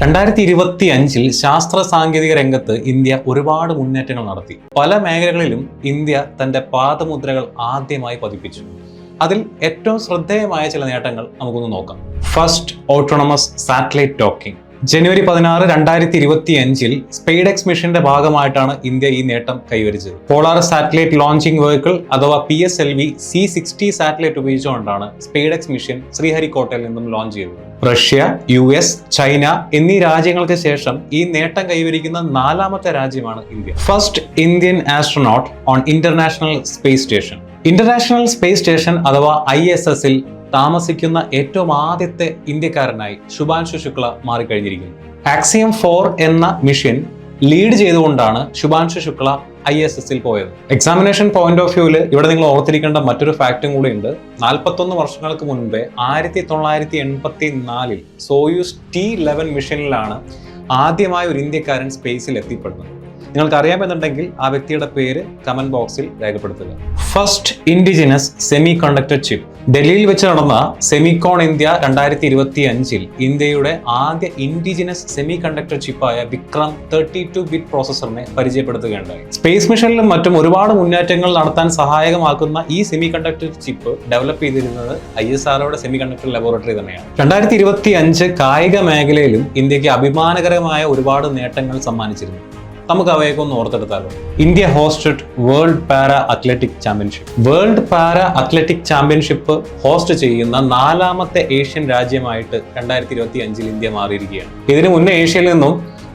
2025 ശാസ്ത്ര സാങ്കേതിക രംഗത്ത് ഇന്ത്യ ഒരുപാട് മുന്നേറ്റങ്ങൾ നടത്തി. പല മേഖലകളിലും ഇന്ത്യ തന്റെ പാദമുദ്രകൾ ആദ്യമായി പതിപ്പിച്ചു. അതിൽ ഏറ്റവും ശ്രദ്ധേയമായ ചില നേട്ടങ്ങൾ നമുക്കൊന്ന് നോക്കാം. First autonomous satellite docking. ജനുവരി 16, 2025 സ്പെയ്ഡെക്സ് മിഷന്റെ ഭാഗമായിട്ടാണ് ഇന്ത്യ ഈ നേട്ടം കൈവരിച്ചത്. പോളാർ സാറ്റലൈറ്റ് ലോഞ്ചിങ് വെഹിക്കിൾ അഥവാ PSLV C60 സാറ്റലൈറ്റ് ഉപയോഗിച്ചുകൊണ്ടാണ് സ്പെയ്ഡെക്സ് മിഷൻ ശ്രീഹരിക്കോട്ടയിൽ നിന്നും ലോഞ്ച് ചെയ്തത്. റഷ്യ, US, ചൈന എന്നീ രാജ്യങ്ങൾക്ക് ശേഷം ഈ നേട്ടം കൈവരിക്കുന്ന 4ാമത്തെ രാജ്യമാണ് India. First Indian astronaut on international space station. International space station അഥവാ ISS-ൽ താമസിക്കുന്ന ഏറ്റവും ആദ്യത്തെ ഇന്ത്യക്കാരനായി ശുഭാൻശു ശുക്ല മാറിക്കഴിഞ്ഞിരിക്കുന്നു. ആക്സിയം 4 എന്ന മിഷൻ ലീഡ് ചെയ്തുകൊണ്ടാണ് ശുഭാൻശു ശുക്ല ISS-ൽ പോയത്. എക്സാമിനേഷൻ പോയിന്റ് ഓഫ് വ്യൂവിൽ ഇവിടെ നിങ്ങൾ ഓർത്തിരിക്കേണ്ട മറ്റൊരു ഫാക്റ്റും കൂടി ഉണ്ട്. 41 വർഷങ്ങൾക്ക് മുൻപേ 1984 സോയൂസ് T11 മിഷനിലാണ് ആദ്യമായി ഒരു ഇന്ത്യക്കാരൻ സ്പേസിൽ എത്തിപ്പെടുന്നത്. നിങ്ങൾക്ക് അറിയാമെന്നുണ്ടെങ്കിൽ ആ വ്യക്തിയുടെ പേര് കമന്റ് ബോക്സിൽ രേഖപ്പെടുത്തുക. First indigenous semiconductor chip. ഡൽഹിയിൽ വെച്ച് നടന്ന സെമിക്കോൺ ഇന്ത്യ 2025 ഇന്ത്യയുടെ ആദ്യ ഇൻഡിജിനസ് സെമി കണ്ടക്ടർ ചിപ്പായ വിക്രം 32 ബിറ്റ് പ്രോസസറിനെ പരിചയപ്പെടുത്തുകയുണ്ടായി. സ്പേസ് മിഷനിലും മറ്റും ഒരുപാട് മുന്നേറ്റങ്ങൾ നടത്താൻ സഹായകമാക്കുന്ന ഈ സെമി കണ്ടക്ടർ ചിപ്പ് ഡെവലപ്പ് ചെയ്തിരുന്നത് ISROയുടെ സെമി കണ്ടക്ടർ ലബോറട്ടറി തന്നെയാണ്. 2025 കായിക മേഖലയിലും ഇന്ത്യക്ക് അഭിമാനകരമായ ഒരുപാട് നേട്ടങ്ങൾ സമ്മാനിച്ചിരുന്നു. നമുക്ക് അവയൊക്കെ ഒന്ന് ഓർത്തെടുത്താലോ. ഇന്ത്യ ഹോസ്റ്റഡ് വേൾഡ് പാര അത്ലറ്റിക് ചാമ്പ്യൻഷിപ്പ്. വേൾഡ് പാര അത്ലറ്റിക് ചാമ്പ്യൻഷിപ്പ് ഹോസ്റ്റ് ചെയ്യുന്ന 4ാമത്തെ ഏഷ്യൻ രാജ്യമായിട്ട് 2025 ഇന്ത്യ മാറിയിരിക്കുകയാണ്. ഇതിനു മുന്നേ ഏഷ്യയിൽ നിന്നും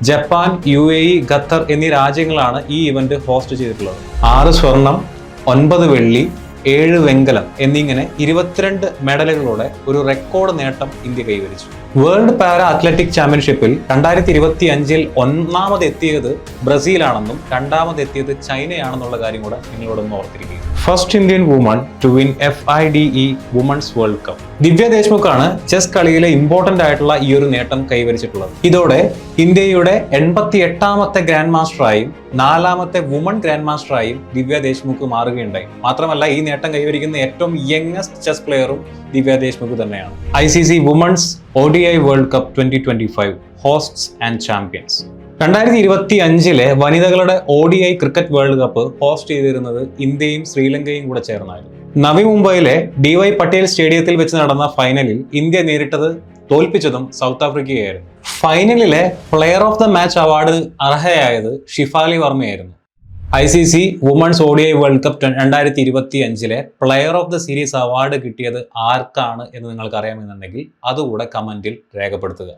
ജപ്പാൻ, UAE, ഖത്തർ എന്നീ രാജ്യങ്ങളാണ് ഈ ഇവന്റ് ഹോസ്റ്റ് ചെയ്തിട്ടുള്ളത്. 6 സ്വർണം, 9 വെള്ളി, 7 വെങ്കലം എന്നിങ്ങനെ 22 മെഡലുകളോടെ ഒരു റെക്കോർഡ് നേട്ടം ഇന്ത്യ കൈവരിച്ചു. വേൾഡ് പാര അത്ലറ്റിക് ചാമ്പ്യൻഷിപ്പിൽ 2025 ഒന്നാമത് എത്തിയത് ബ്രസീലാണെന്നും 2ാമത് എത്തിയത് ചൈനയാണെന്നുള്ള കാര്യം കൂടെ നിങ്ങളോടൊന്ന് ഓർത്തിരിക്കുക. First Indian woman to win FIDE women's world cup. Divya ദേശ്മുഖാണ് ചെസ് കളിയിലെ ഇമ്പോർട്ടന്റ് ആയിട്ടുള്ള ഈ ഒരു നേട്ടം കൈവരിച്ചിട്ടുള്ളത്. ഇതോടെ ഇന്ത്യയുടെ 88ാമത്തെ ഗ്രാൻഡ് മാസ്റ്ററായും 4ാമത്തെ വുമൺ ഗ്രാൻഡ് മാസ്റ്ററായും ദിവ്യ ദേശ്മുഖ് മാറുകയുണ്ടായി. മാത്രമല്ല ഈ നേട്ടം കൈവരിക്കുന്ന ഏറ്റവും യങ്ങസ്റ്റ് ചെസ് പ്ലെയറും ദിവ്യ ദേശ്മുഖ് തന്നെയാണ്. ICC women's ODI world cup 2025 hosts and champions. 2025 വനിതകളുടെ ODI cricket world cup host ചെയ്തിരുന്നത് ഇന്ത്യയും ശ്രീലങ്കയും കൂടെ ചേർന്നായിരുന്നു. നവി മുംബൈയിലെ DY പട്ടേൽ സ്റ്റേഡിയത്തിൽ വെച്ച് നടന്ന ഫൈനലിൽ ഇന്ത്യ നേരിട്ടത് തോൽപ്പിച്ചതും സൗത്ത് ആഫ്രിക്കയായിരുന്നു. ഫൈനലിലെ player of the match award അർഹയായത് ഷിഫാലി വർമ്മയായിരുന്നു. ICC women's ODI world cup 2025 player of the series award കിട്ടിയത് ആർക്കാണ് എന്ന് നിങ്ങൾക്ക് അറിയാമെന്നുണ്ടെങ്കിൽ അതുകൂടെ കമന്റിൽ രേഖപ്പെടുത്തുക.